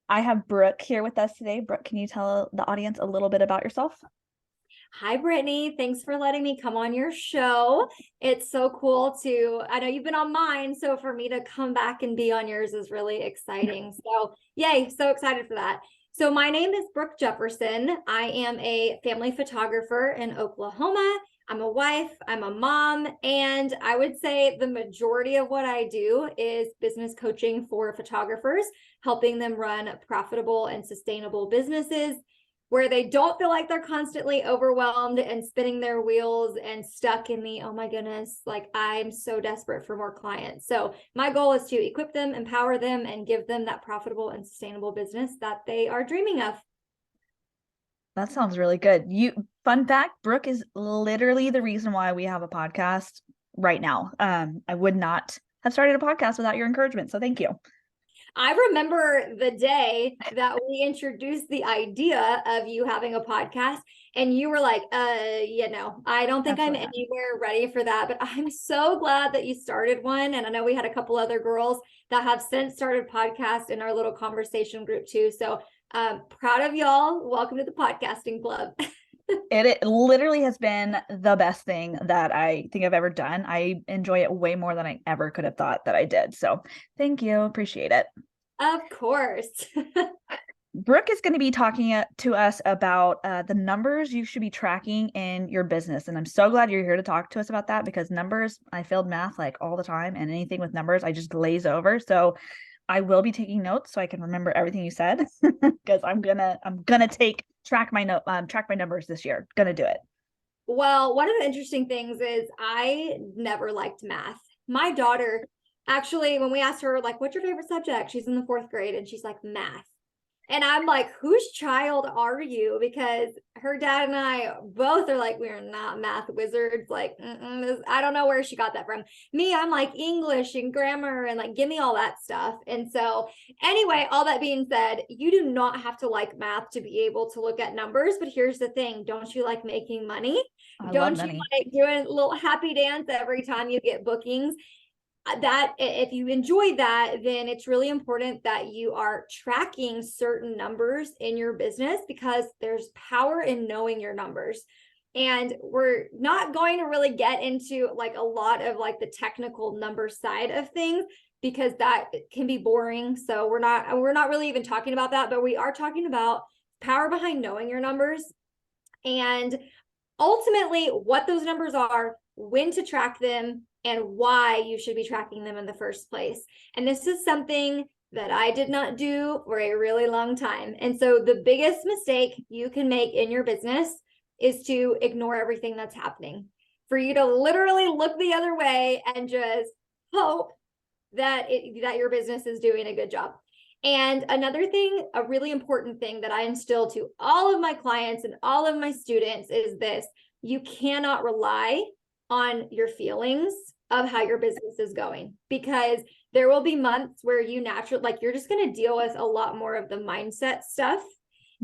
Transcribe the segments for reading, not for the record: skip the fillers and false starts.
I have Brooke here with us today. Brooke, can you tell the audience a little bit about yourself? Hi, Brittany. Thanks for letting me come on your show. It's so cool I know you've been on mine, so for me to come back and be on yours is really exciting. So, yay, so excited for that. So, my name is Brooke Jefferson. I am a family photographer in Oklahoma. I'm a wife, I'm a mom, and I would say the majority of what I do is business coaching for photographers, helping them run profitable and sustainable businesses where they don't feel like they're constantly overwhelmed and spinning their wheels and stuck in the, oh my goodness, like I'm so desperate for more clients. So my goal is to equip them, empower them, and give them that profitable and sustainable business that they are dreaming of. That sounds really good. Fun fact, Brooke is literally the reason why we have a podcast right now. I would not have started a podcast without your encouragement. So thank you. I remember the day that we introduced the idea of you having a podcast, and you were like, I don't think I'm Absolutely not. anywhere ready for that. But I'm so glad that you started one. And I know we had a couple other girls that have since started podcasts in our little conversation group too. So proud of y'all. Welcome to the podcasting club. It literally has been the best thing that I think I've ever done. I enjoy it way more than I ever could have thought that I did. So thank you. Appreciate it. Of course. Brooke is going to be talking to us about the numbers you should be tracking in your business. And I'm so glad you're here to talk to us about that because numbers, I failed math like all the time, and anything with numbers, I just glaze over. So I will be taking notes so I can remember everything you said because I'm gonna track my numbers this year. Gonna do it. Well, one of the interesting things is I never liked math. My daughter, actually, when we asked her, like, what's your favorite subject? She's in the fourth grade and she's like, math. And I'm like, whose child are you? Because her dad and I both are like, we're not math wizards. Like, I don't know where she got that from. Me, I'm like English and grammar and like, give me all that stuff. And so, anyway, all that being said, you do not have to like math to be able to look at numbers. But here's the thing, don't you like making money? I love Don't you money. like doing a little happy dance every time you get bookings? That if you enjoy that, then it's really important that you are tracking certain numbers in your business because there's power in knowing your numbers. And we're not going to really get into like a lot of like the technical number side of things because that can be boring. So we're not really even talking about that, but we are talking about power behind knowing your numbers and ultimately what those numbers are, when to track them, and why you should be tracking them in the first place. And this is something that I did not do for a really long time. And so the biggest mistake you can make in your business is to ignore everything that's happening. For you to literally look the other way and just hope that your business is doing a good job. And another thing, a really important thing that I instill to all of my clients and all of my students is this: you cannot rely on your feelings of how your business is going, because there will be months where you naturally, like, you're just going to deal with a lot more of the mindset stuff,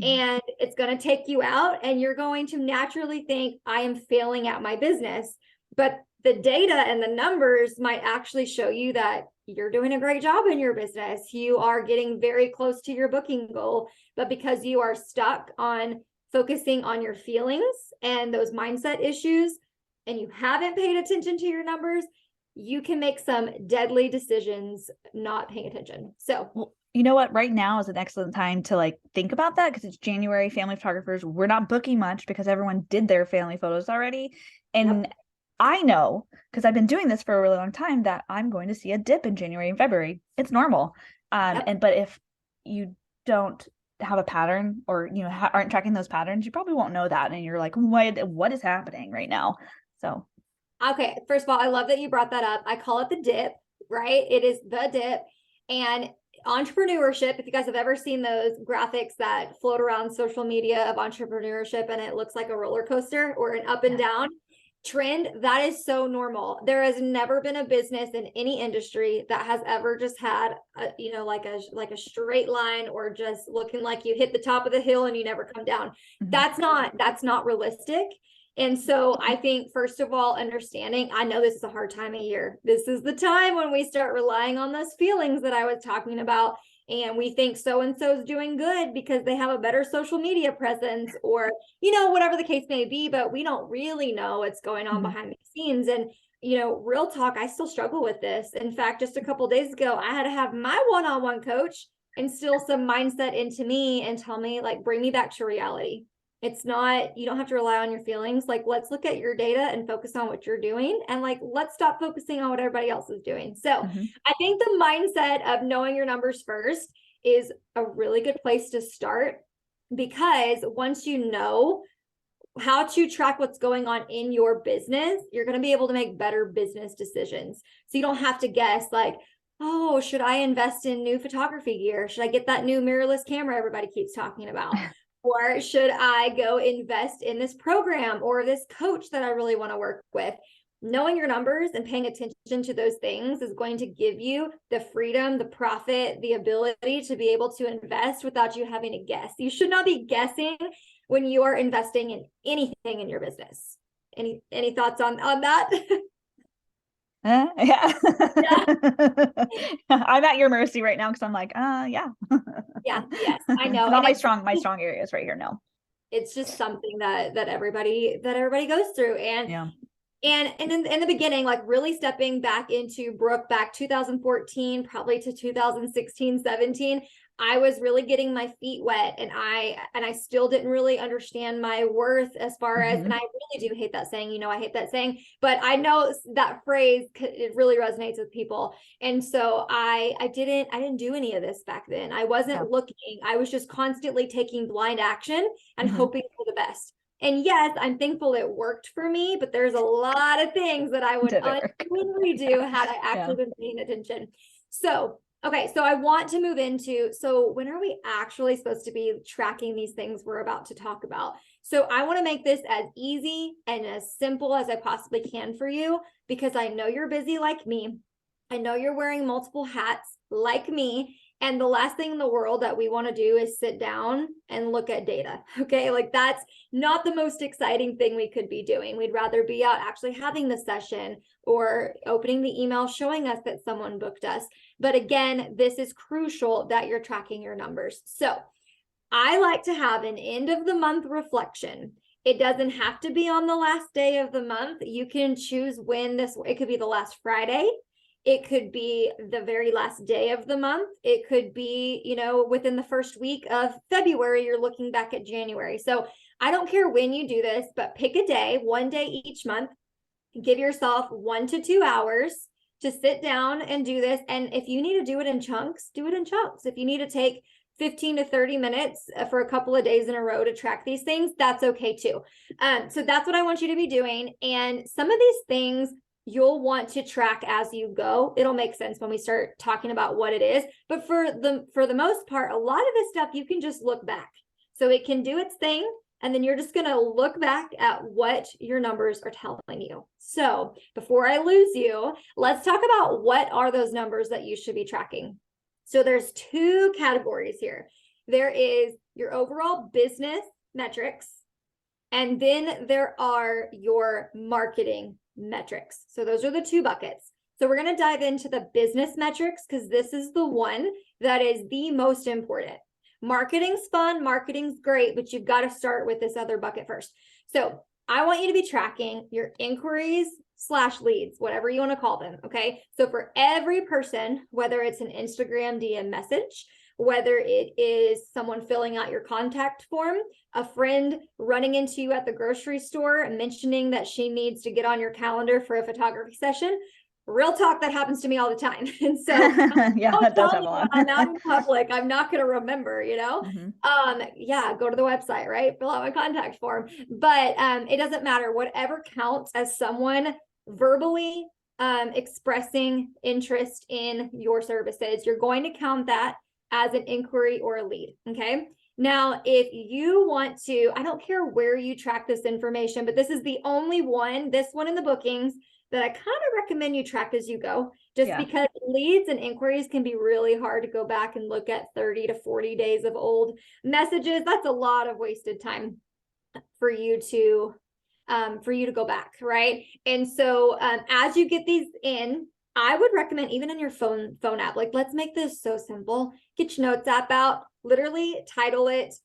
and it's going to take you out, and you're going to naturally think, I am failing at my business. But the data and the numbers might actually show you that you're doing a great job in your business. You are getting very close to your booking goal, but because you are stuck on focusing on your feelings and those mindset issues, and you haven't paid attention to your numbers, you can make some deadly decisions not paying attention. So, Well, you know what? Right now is an excellent time to like think about that because it's January. Family photographers, we're not booking much because everyone did their family photos already. And yep. I know because I've been doing this for a really long time that I'm going to see a dip in January and February. It's normal. Yep. But if you don't have a pattern or aren't tracking those patterns, you probably won't know that. And you're like, what is happening right now? So Okay. First of all, I love that you brought that up. I call it the dip, right? It is the dip. And entrepreneurship, if you guys have ever seen those graphics that float around social media of entrepreneurship and it looks like a roller coaster or an up and down trend, that is so normal. There has never been a business in any industry that has ever just had like a straight line or just looking like you hit the top of the hill and you never come down. mhm. That's not realistic. And so I think, first of all, understanding, I know this is a hard time of year. This is the time when we start relying on those feelings that I was talking about. and we think so-and-so is doing good because they have a better social media presence, or, whatever the case may be, but we don't really know what's going on behind the scenes. And, real talk, I still struggle with this. In fact, just a couple of days ago, I had to have my one-on-one coach instill some mindset into me and tell me, like, bring me back to reality. It's not, you don't have to rely on your feelings. Like, let's look at your data and focus on what you're doing. And like, let's stop focusing on what everybody else is doing. So I think the mindset of knowing your numbers first is a really good place to start, because once you know how to track what's going on in your business, you're going to be able to make better business decisions. So you don't have to guess like, oh, should I invest in new photography gear? Should I get that new mirrorless camera everybody keeps talking about? Or should I go invest in this program or this coach that I really want to work with? Knowing your numbers and paying attention to those things is going to give you the freedom, the profit, the ability to be able to invest without you having to guess. You should not be guessing when you are investing in anything in your business. Any thoughts on that? Yeah. Yeah. I'm at your mercy right now because I'm like, yeah. Yeah, yes, I know. Not my strong areas right here. No. It's just something that everybody goes through. And Yeah. And in the beginning, like really stepping back into Brooke back 2014, probably to 2016, 17, I was really getting my feet wet, and I still didn't really understand my worth as far as, and I really do hate that saying, I hate that saying, but I know that phrase, it really resonates with people. And so I didn't do any of this back then. I wasn't looking. I was just constantly taking blind action and hoping for the best. And yes, I'm thankful it worked for me, but there's a lot of things that I would unwillingly do had I actually been paying attention. So, okay, so I want to move into, so when are we actually supposed to be tracking these things we're about to talk about? So I want to make this as easy and as simple as I possibly can for you, because I know you're busy like me. I know you're wearing multiple hats like me. And the last thing in the world that we want to do is sit down and look at data. Okay. Like, that's not the most exciting thing we could be doing. We'd rather be out actually having the session or opening the email showing us that someone booked us. But again, this is crucial that you're tracking your numbers. So I like to have an end of the month reflection. It doesn't have to be on the last day of the month. You can choose when it could be the last Friday. It could be the very last day of the month. It could be, within the first week of February, you're looking back at January. So I don't care when you do this, but pick a day, one day each month. Give yourself 1 to 2 hours to sit down and do this. And if you need to do it in chunks, do it in chunks. If you need to take 15 to 30 minutes for a couple of days in a row to track these things, that's okay too. So that's what I want you to be doing. And some of these things you'll want to track as you go. It'll make sense when we start talking about what it is. But for the most part, a lot of this stuff you can just look back. So it can do its thing, and then you're just going to look back at what your numbers are telling you. So before I lose you, let's talk about what are those numbers that you should be tracking. So there's 2 categories here. There is your overall business metrics, and then there are your marketing metrics. So those are the 2 buckets. So we're going to dive into the business metrics, because this is the one that is the most important. Marketing's fun, marketing's great, but you've got to start with this other bucket first. So I want you to be tracking your inquiries / leads, whatever you want to call them. Okay. So for every person, whether it's an Instagram DM message, whether it is someone filling out your contact form, a friend running into you at the grocery store and mentioning that she needs to get on your calendar for a photography session, real talk, that happens to me all the time. And so yeah, that does happen a lot. I'm out in public, I'm not going to remember, go to the website, right? Fill out my contact form. But it doesn't matter. Whatever counts as someone verbally expressing interest in your services, you're going to count that as an inquiry or a lead. Okay. Now, if you want to, I don't care where you track this information, but this is the only one, this one in the bookings, that I kind of recommend you track as you go, just because leads and inquiries can be really hard to go back and look at 30 to 40 days of old messages. That's a lot of wasted time for you to go back, right? And so as you get these in, I would recommend even in your phone app, like let's make this so simple. Get your notes app out, literally title it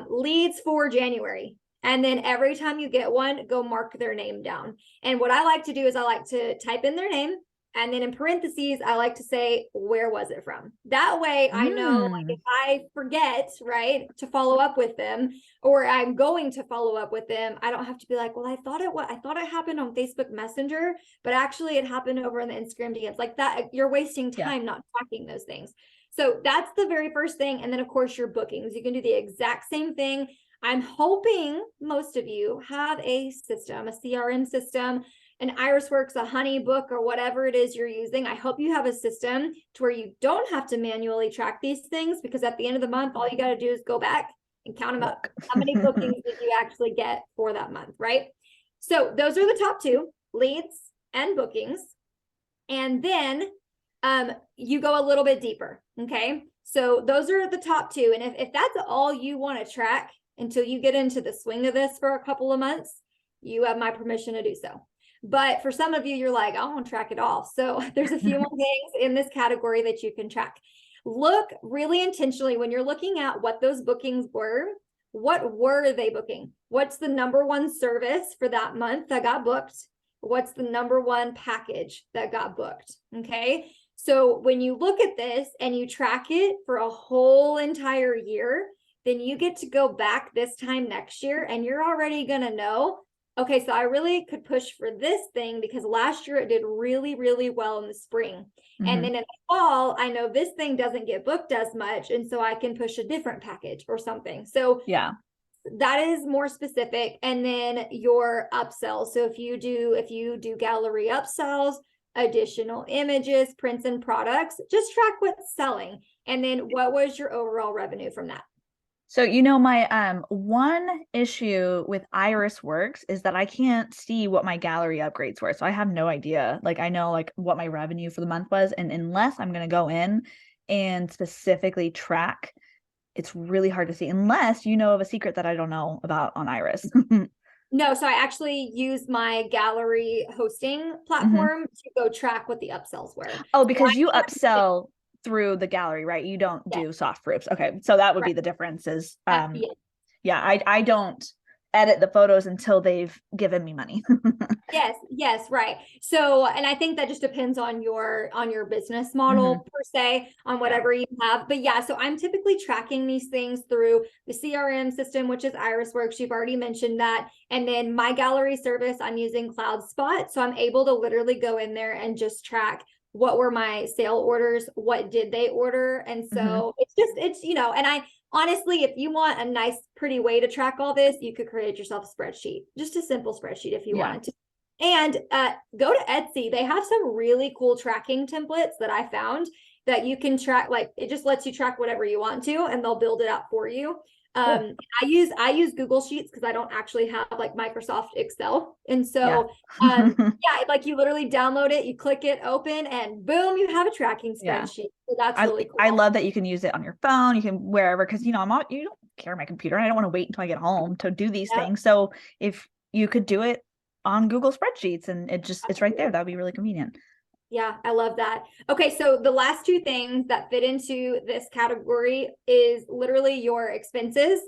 leads for January. And then every time you get one, go mark their name down. And what I like to do is I like to type in their name. And then in parentheses, I like to say, where was it from? That way I know, like, if I forget, right, to follow up with them, or I'm going to follow up with them, I don't have to be like, well, I thought it happened on Facebook Messenger, but actually it happened over in the Instagram DMs. Like that, you're wasting time not tracking those things. So that's the very first thing. And then of course your bookings, you can do the exact same thing. I'm hoping most of you have a system, a CRM system, an Irisworks, a Honeybook, or whatever it is you're using. I hope you have a system to where you don't have to manually track these things, because at the end of the month, all you got to do is go back and count them up. How many bookings did you actually get for that month, right? So those are the top two, leads and bookings. And then you go a little bit deeper, okay? So those are the top two. And if that's all you want to track until you get into the swing of this for a couple of months, you have my permission to do so. But for some of you, you're like, I want to track it all. So there's a few more things in this category that you can track. Look really intentionally when you're looking at what those bookings were. What were they booking? What's the number one service for that month that got booked? What's the number one package that got booked? Okay. So when you look at this and you track it for a whole entire year, then you get to go back this time next year and you're already going to know, okay, so I really could push for this thing because last year it did really, really well in the spring. And then in the fall, I know this thing doesn't get booked as much. And so I can push a different package or something. So that is more specific. And then your upsells. So if you do gallery upsells, additional images, prints, and products, just track what's selling. And then what was your overall revenue from that? So, my one issue with Irisworks is that I can't see what my gallery upgrades were. So I have no idea. Like I know like what my revenue for the month was. And unless I'm going to go in and specifically track, it's really hard to see unless you know of a secret that I don't know about on Iris. No, so I actually use my gallery hosting platform to go track what the upsells were. Oh, because you upsell through the gallery, right? You don't do soft proofs. Okay. So that would be the difference is, I don't edit the photos until they've given me money. Yes, right. So, and I think that just depends on your business model per se, on whatever you have. But so I'm typically tracking these things through the CRM system, which is Irisworks. You've already mentioned that. And then my gallery service, I'm using CloudSpot. So I'm able to literally go in there and just track what were my sale orders, what did they order. And so it's, and I honestly, if you want a nice, pretty way to track all this, you could create yourself a spreadsheet, just a simple spreadsheet if you wanted to. And go to Etsy. They have some really cool tracking templates that I found that you can track. Like it just lets you track whatever you want to, and they'll build it out for you. I use Google Sheets because I don't actually have like Microsoft Excel. And so like you literally download it, you click it open, and boom, you have a tracking spreadsheet. So that's really cool. I love that you can use it on your phone, you can wherever, because you don't carry my computer and I don't want to wait until I get home to do these things. So if you could do it on Google Spreadsheets and it's right there, that would be really convenient. Yeah, I love that. Okay, so the last two things that fit into this category is literally your expenses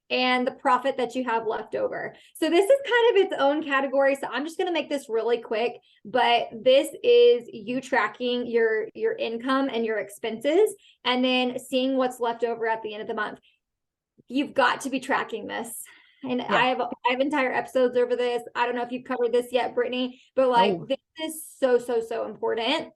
and the profit that you have left over. So this is kind of its own category. So I'm just going to make this really quick, but this is you tracking your income and your expenses and then seeing what's left over at the end of the month. You've got to be tracking this. And I have entire episodes over this. I don't know if you've covered this yet, Brittnie, but this is so important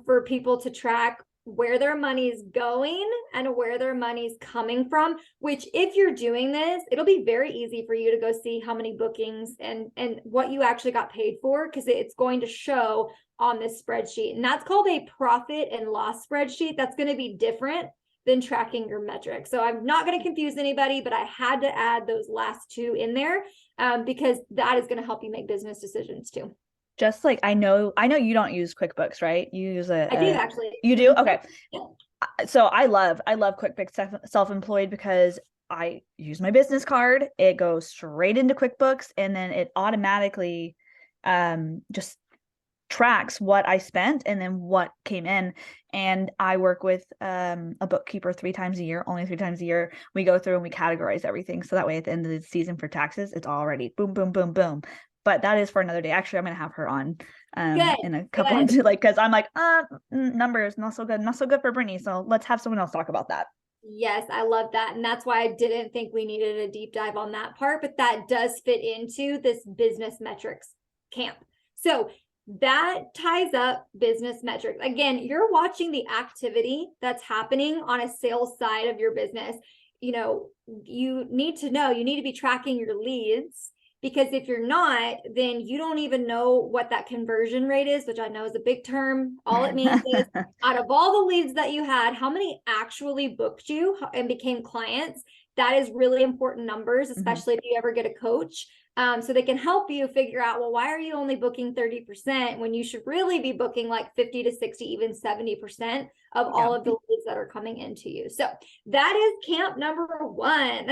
for people to track where their money is going and where their money is coming from, which if you're doing this, it'll be very easy for you to go see how many bookings and what you actually got paid for, because it's going to show on this spreadsheet. And that's called a profit and loss spreadsheet. That's going to be different than tracking your metrics. So I'm not going to confuse anybody, but I had to add those last two in there because that is going to help you make business decisions too. Just like I know you don't use QuickBooks, right? You use I do actually. You do? Okay. Yeah. So I love QuickBooks Self-Employed because I use my business card. It goes straight into QuickBooks and then it automatically just tracks what I spent and then what came in. And I work with a bookkeeper 3 times a year, only 3 times a year. We go through and we categorize everything. So that way at the end of the season for taxes, it's already boom, boom, boom, boom. But that is for another day. Actually, I'm going to have her on Good, in a couple good. of, like, because I'm like, numbers, not so good, not so good for Brittnie. So let's have someone else talk about that. Yes, I love that. And that's why I didn't think we needed a deep dive on that part, but that does fit into this business metrics camp. So that ties up business metrics. Again, you're watching the activity that's happening on a sales side of your business. You know, you need to be tracking your leads, because if you're not, then you don't even know what that conversion rate is, which I know is a big term. All it means is out of all the leads that you had, how many actually booked you and became clients? That is really important numbers, especially if you ever get a coach. So they can help you figure out, well, why are you only booking 30% when you should really be booking like 50 to 60, even 70% of all of the leads that are coming into you. So that is camp number 1.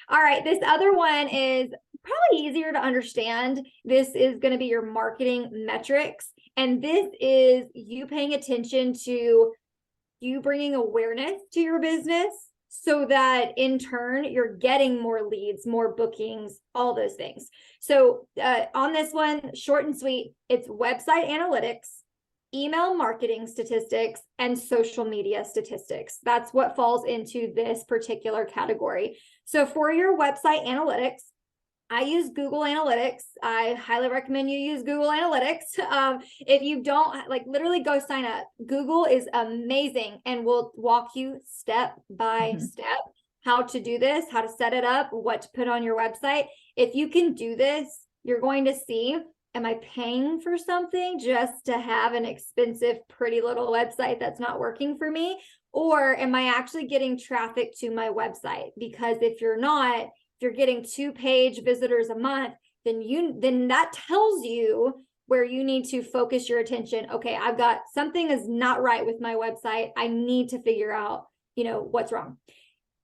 All right, this other one is probably easier to understand. This is going to be your marketing metrics. And this is you paying attention to you bringing awareness to your business so that in turn you're getting more leads, more bookings, all those things. So on this one, short and sweet, it's website analytics, email marketing statistics, and social media statistics. That's what falls into this particular category. So for your website analytics, I use Google Analytics. I highly recommend you use Google Analytics. If you don't, like, literally go sign up. Google is amazing and will walk you step by step how to do this, how to set it up, what to put on your website. If you can do this, you're going to see, am I paying for something just to have an expensive, pretty little website that's not working for me? Or am I actually getting traffic to my website? Because if you're not, if you're getting 2-page visitors a month, then that tells you where you need to focus your attention. Okay, I've got something is not right with my website. I need to figure out, what's wrong.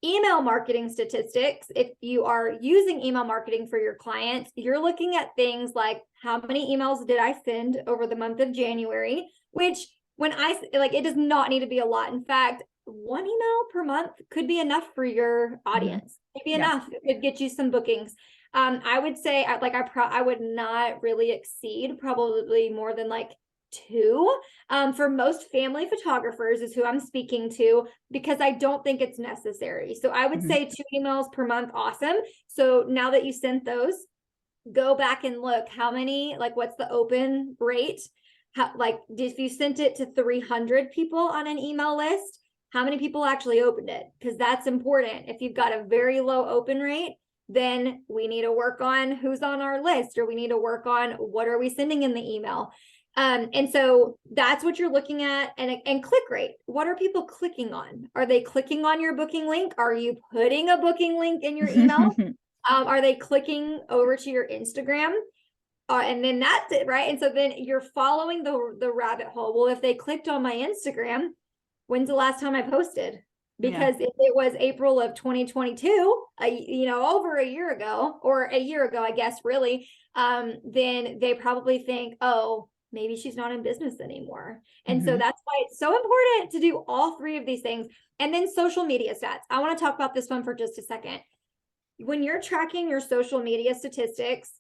Email marketing statistics. If you are using email marketing for your clients, you're looking at things like how many emails did I send over the month of January, which it does not need to be a lot. In fact, 1 email per month could be enough for your audience. Maybe enough. It could get you some bookings. I would say I would not really exceed probably more than like 2. For most family photographers is who I'm speaking to, because I don't think it's necessary. So I would say 2 emails per month. Awesome. So now that you sent those, go back and look how many, what's the open rate? If you sent it to 300 people on an email list, how many people actually opened it? Because that's important. If you've got a very low open rate, then we need to work on who's on our list, or we need to work on what are we sending in the email. And so that's what you're looking at. And click rate. What are people clicking on? Are they clicking on your booking link? Are you putting a booking link in your email? Are they clicking over to your Instagram? And then that's it, right? And so then you're following the rabbit hole. Well, if they clicked on my Instagram, when's the last time I posted? Because if it was April of 2022, over a year ago, or a year ago, I guess, really, then they probably think, oh, maybe she's not in business anymore. And so that's why it's so important to do all 3 of these things. And then social media stats. I want to talk about this one for just a second. When you're tracking your social media statistics,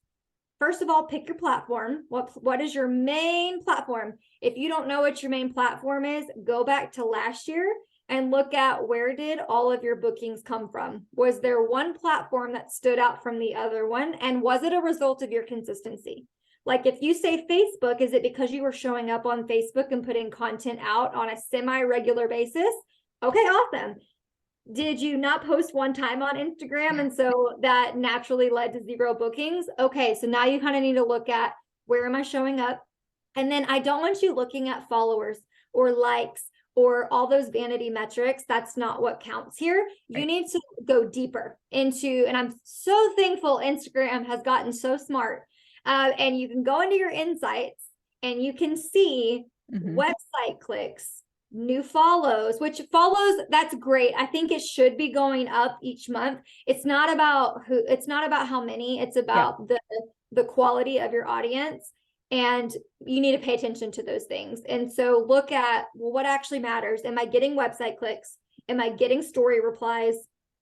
first of all, pick your platform. What is your main platform? If you don't know what your main platform is, go back to last year and look at where did all of your bookings come from. Was there one platform that stood out from the other one? And was it a result of your consistency? Like if you say Facebook, is it because you were showing up on Facebook and putting content out on a semi-regular basis? Okay, awesome. Did you not post one time on Instagram? And so that naturally led to 0 bookings. Okay, so now you kind of need to look at, where am I showing up? And then I don't want you looking at followers or likes or all those vanity metrics. That's not what counts here. You need to go deeper into, and I'm so thankful Instagram has gotten so smart. And you can go into your insights and you can see website clicks, new follows, which follows, that's great. I think it should be going up each month. It's not about how many, it's about the quality of your audience. And you need to pay attention to those things. And so look at, well, what actually matters? Am I getting website clicks? Am I getting story replies?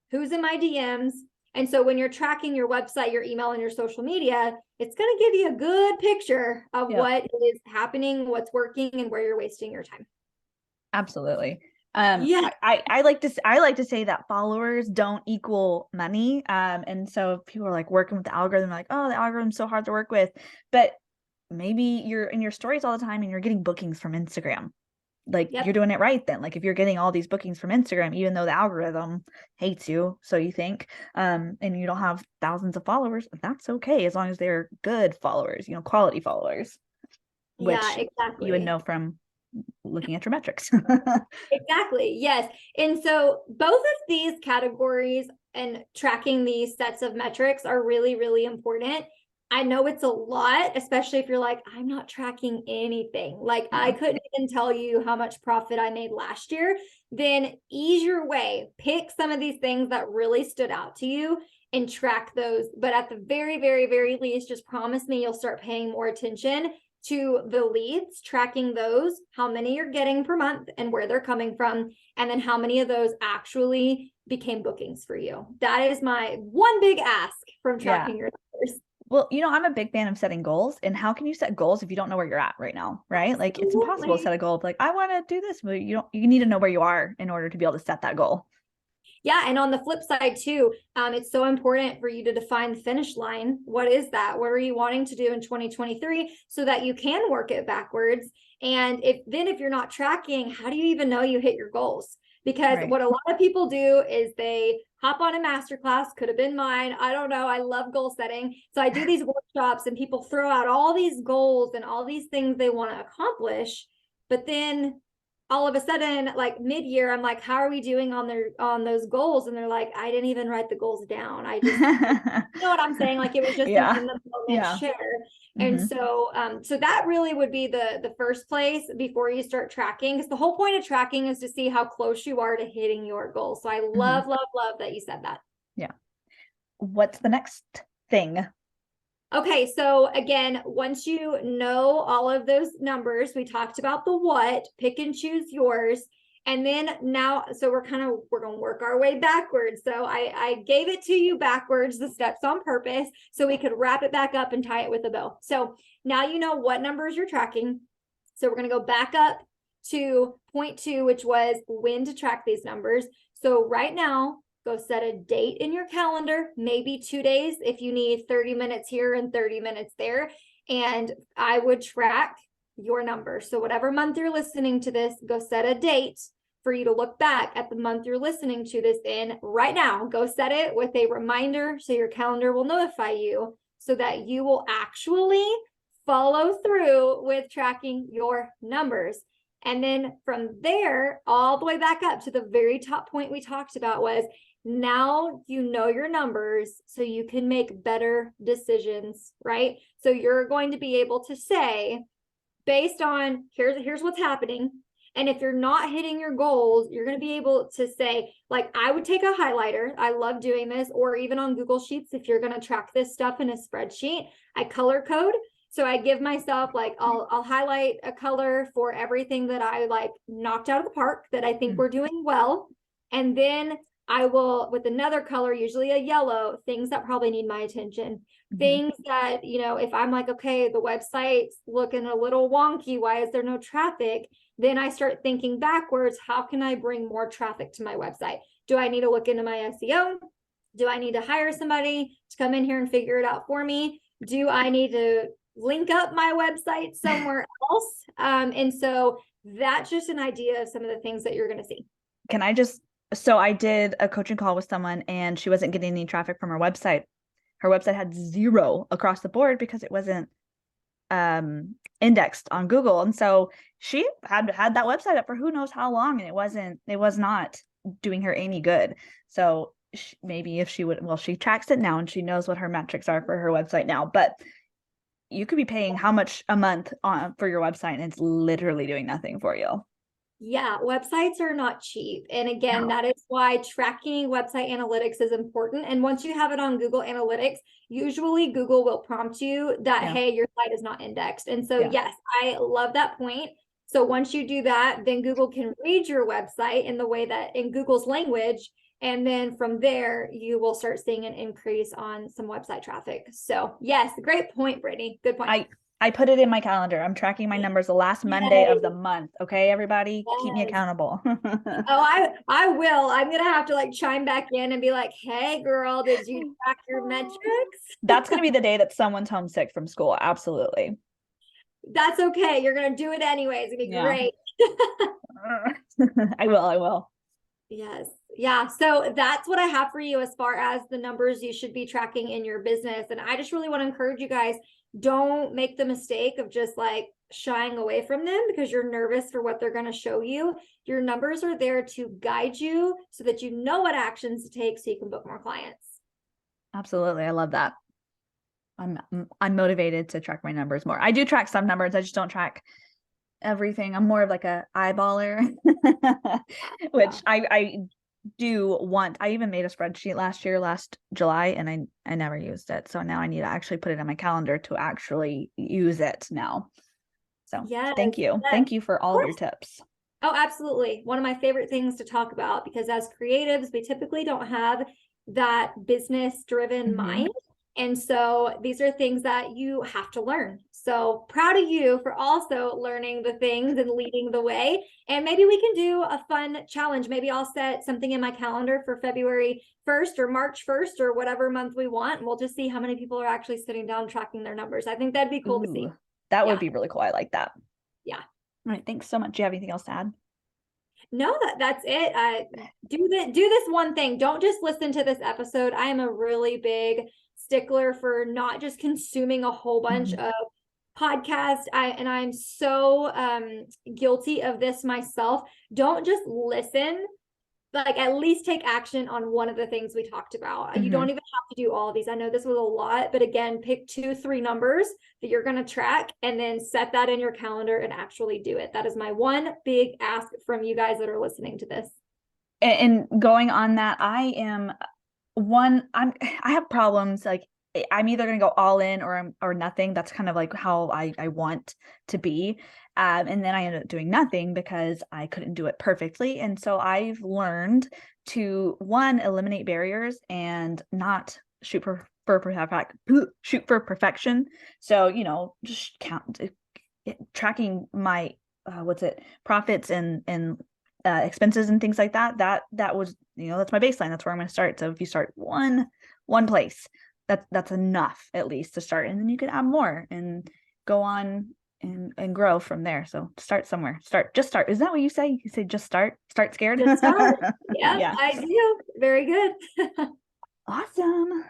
Who's in my DMs? And so when you're tracking your website, your email, and your social media, it's going to give you a good picture of what is happening, what's working, and where you're wasting your time. Absolutely. Yeah. I like to say that followers don't equal money. And so people are like working with the algorithm, like, oh, the algorithm's so hard to work with. But maybe you're in your stories all the time and you're getting bookings from Instagram. Like you're doing it right then. Like if you're getting all these bookings from Instagram, even though the algorithm hates you, so you think, and you don't have thousands of followers, that's okay as long as they're good followers, quality followers, which exactly. you would know from looking at your metrics. Exactly. Yes. And so both of these categories and tracking these sets of metrics are really, really important. I know it's a lot, especially if you're like, I'm not tracking anything. Like I couldn't even tell you how much profit I made last year. Then ease your way, pick some of these things that really stood out to you and track those. But at the very, very, very least, just promise me you'll start paying more attention to the leads, tracking those, how many you're getting per month and where they're coming from, and then how many of those actually became bookings for you. That is my one big ask from tracking your numbers. Well, I'm a big fan of setting goals. And how can you set goals if you don't know where you're at right now, right? Like it's impossible to set a goal of like, I want to do this, but you need to know where you are in order to be able to set that goal. Yeah. And on the flip side too, it's so important for you to define the finish line. What is that? What are you wanting to do in 2023 so that you can work it backwards? And if you're not tracking, how do you even know you hit your goals? Because what a lot of people do is they hop on a masterclass, could have been mine. I don't know. I love goal setting. So I do these workshops and people throw out all these goals and all these things they want to accomplish. But then all of a sudden, like mid-year, I'm like, how are we doing on those goals? And they're like, I didn't even write the goals down. I just, you know what I'm saying? Like it was just an in the moment share. And so that really would be the first place before you start tracking, because the whole point of tracking is to see how close you are to hitting your goals. So I love that you said that. Yeah. What's the next thing? Okay, so again, once you know all of those numbers, we talked about the what, pick and choose yours. And then now, so we're going to work our way backwards. So I gave it to you backwards, the steps on purpose, so we could wrap it back up and tie it with a bow. So now you know what numbers you're tracking. So we're going to go back up to point 2, which was when to track these numbers. So right now, go set a date in your calendar, maybe 2 days if you need 30 minutes here and 30 minutes there. And I would track your numbers. So whatever month you're listening to this, go set a date for you to look back at the month you're listening to this in right now. Go set it with a reminder so your calendar will notify you so that you will actually follow through with tracking your numbers. And then from there, all the way back up to the very top point we talked about was, now you know your numbers so you can make better decisions, right? So you're going to be able to say, based on here's what's happening. And if you're not hitting your goals, you're going to be able to say, like, I would take a highlighter. I love doing this, or even on Google Sheets, if you're going to track this stuff in a spreadsheet, I color code. So I give myself like, I'll highlight a color for everything that I like knocked out of the park that I think we're doing well. And then I will, with another color, usually a yellow, things that probably need my attention. Things that, if I'm like, okay, the website's looking a little wonky, why is there no traffic? Then I start thinking backwards, how can I bring more traffic to my website? Do I need to look into my SEO? Do I need to hire somebody to come in here and figure it out for me? Do I need to link up my website somewhere else? And so that's just an idea of some of the things that you're going to see. So I did a coaching call with someone and she wasn't getting any traffic from her website. Her website had 0 across the board because it wasn't indexed on Google. And so she had that website up for who knows how long, and it was not doing her any good. So maybe if she would, she tracks it now and she knows what her metrics are for her website now, but you could be paying how much a month for your website and it's literally doing nothing for you. Yeah, websites are not cheap. And again, No. that is why tracking website analytics is important. And once you have it on Google Analytics, usually Google will prompt you that, Yeah. hey, your site is not indexed. And so, Yeah. yes, I love that point. So once you do that, then Google can read your website in the way that in Google's language. And then from there, you will start seeing an increase on some website traffic. So, yes, great point, Brittnie. Good point. I put it in my calendar. I'm tracking my numbers the last Monday Yay. of the month. Okay, everybody, keep me Yes. accountable. Oh, I will. I'm gonna have to like chime back in and be like, "Hey, girl, did you track your metrics?" That's going to be the day that someone's homesick from school. Absolutely. That's okay. You're gonna do it anyways. It's gonna be Yeah. great. I will. I will. Yes. Yeah. So that's what I have for you as far as the numbers you should be tracking in your business. And I just really want to encourage you guys, don't make the mistake of just like shying away from them because you're nervous for what they're going to show you. Your numbers are there to guide you so that you know what actions to take so you can book more clients. Absolutely. I love that. I'm motivated to track my numbers more. I do track some numbers. I just don't track everything. I'm more of like a eyeballer, which Yeah. I do want. I even made a spreadsheet last July, and I never used it. So now I need to actually put it on my calendar to actually use it now. So Yes, thank you. yes, Thank you for of all of your course. tips. Oh, absolutely. One of my favorite things to talk about because as creatives, we typically don't have that business driven Mm-hmm. mind. And so these are things that you have to learn. So proud of you for also learning the things and leading the way. And maybe we can do a fun challenge. Maybe I'll set something in my calendar for February 1st or March 1st or whatever month we want. And we'll just see how many people are actually sitting down tracking their numbers. I think that'd be cool to see. Ooh, that would Yeah. be really cool. I like that. Yeah. All right. Thanks so much. Do you have anything else to add? No, that's it. Do this one thing. Don't just listen to this episode. I am a really big stickler for not just consuming a whole bunch Mhm. of podcasts. I'm so guilty of this myself. Don't just listen, like at least take action on one of the things we talked about. You don't Mhm. even have to do all of these. I know this was a lot, but again, pick 2, 3 numbers that you're going to track and then set that in your calendar and actually do it. That is my one big ask from you guys that are listening to this. And going on that, I have problems like I'm either going to go all in or nothing. That's kind of like how I want to be. And then I ended up doing nothing because I couldn't do it perfectly. And so I've learned to eliminate barriers and not shoot for perfection. So, just tracking my profits and expenses and things like that. That was, that's my baseline. That's where I'm going to start. So if you start one place, that's enough at least to start, and then you can add more and go on and grow from there. So start somewhere. Just start. Is that what you say? You say just start? Start scared? Just start. Yep, Yeah. I do. Very good. Awesome.